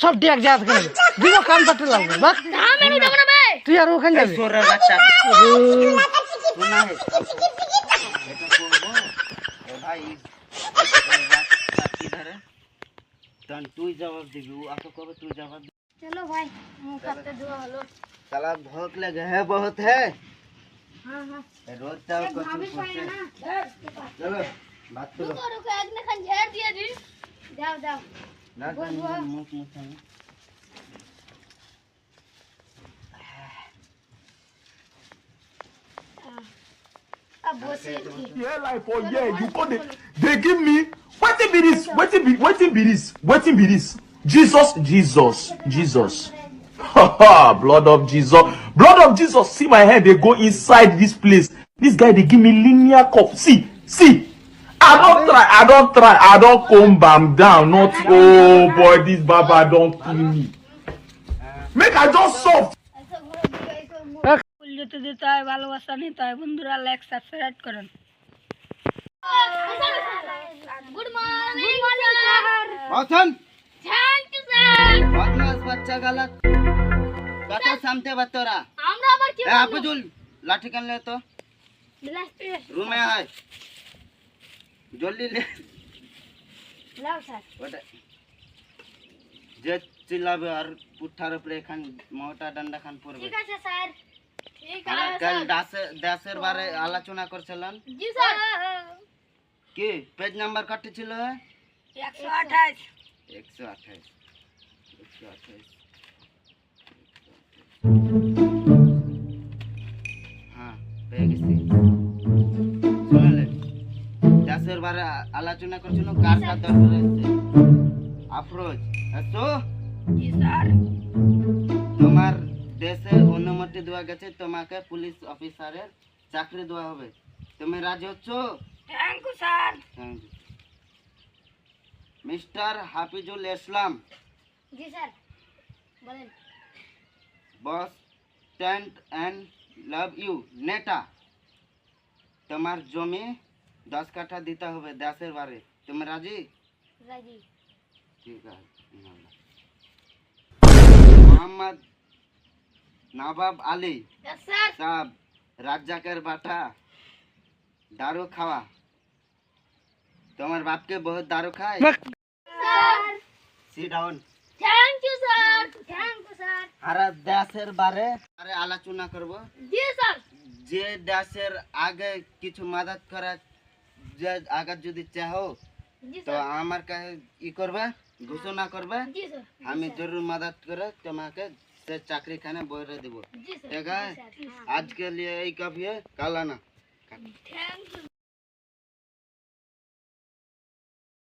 সব ডিয়াক যাত করে দিব কাম করতে লাগবে বাস আমি যাব না ভাই তুই আর ওখানে যাবি সোরের বাচ্চা শোনা হে এটা করব এ ভাই किधर है तन तू जवाब दिबी वो आके कब तू जवाब चलो भाई करते दुआ हलो साला भूख लगे है बहुत है हां रोज तो कुछ पूछते चलो बात करो रुको एक ने खन झाड़ दिया जी जाओ जाओ ना मुंह मुंह अब बोसे Yeah, like for yeah, you go they give me wetin be this? Wetin be this? Jesus. Blood of Jesus. See my head, they go inside this place. This guy they give me linear cup. See. I don't try. I don't come bam down. Not oh boy, this baba don't kill me. Make I just soft. ऐसा घोड़ा दिया ऐसा ফুল যেতে দিতে হয়, ভালোবাসা নিতে হয়। বন্ধুরা লাইক সাবস্ক্রাইব করেন। गुड मॉर्निंग सर मौसम थैंक यू सर बदमाश बच्चा गलत कत सामते बतोरा আমরা আবার কি ए आपजुल लाठी कान ले तो रूम में है जल्दी ले লাও স্যার ওটা যে চিল্লাবে আর পুঠার উপরে খান মোটা ডান্ডা খান পড়বে ঠিক আছে স্যার ঠিক আর আছে কাল দাসের বারে আলোচনা করছিলেন জি স্যার কি পেজ নাম্বার কত ছিল 128 128 হ্যাঁ পেয়ে গেছি শুনলে দাসের বারে আলোচনা করছিল কার কার দরকার আছে আফরোজ তো জি স্যার। তোমার দেশে অনুমতি দেওয়া গেছে তোমাকে পুলিশ অফিসারের চাকরি দেওয়া হবে তুমি রাজি হচ্ছ thank you sir. Mister Hafizul Islam ji sir বলেন boss stand and love you নেতা তোমার জমি 10 কাঠা দিতে হবে দেশের বারে তুমি রাজি রাজি ঠিক আছে মোহাম্মদ নবাব আলী यस सर साहब राजाकर बाटा दारू खावा तुम्हारे बाप के बहुत दारू खाए सर सी डाउन थैंक यू सर हारा देशेर बारे আরে আলোচনা করব जी सर যে দেশের আগে কিছু মদদ করা যে আগে যদি চাও जी তো सर আমার কাছে ই করবে ঘোষণা করবে जी सर আমি জরুর মদদ করে তোমাকে से चाकरी खाने बोल देबो जी सर ठीक है आज के लिए यही काफी है कल आना थैंक यू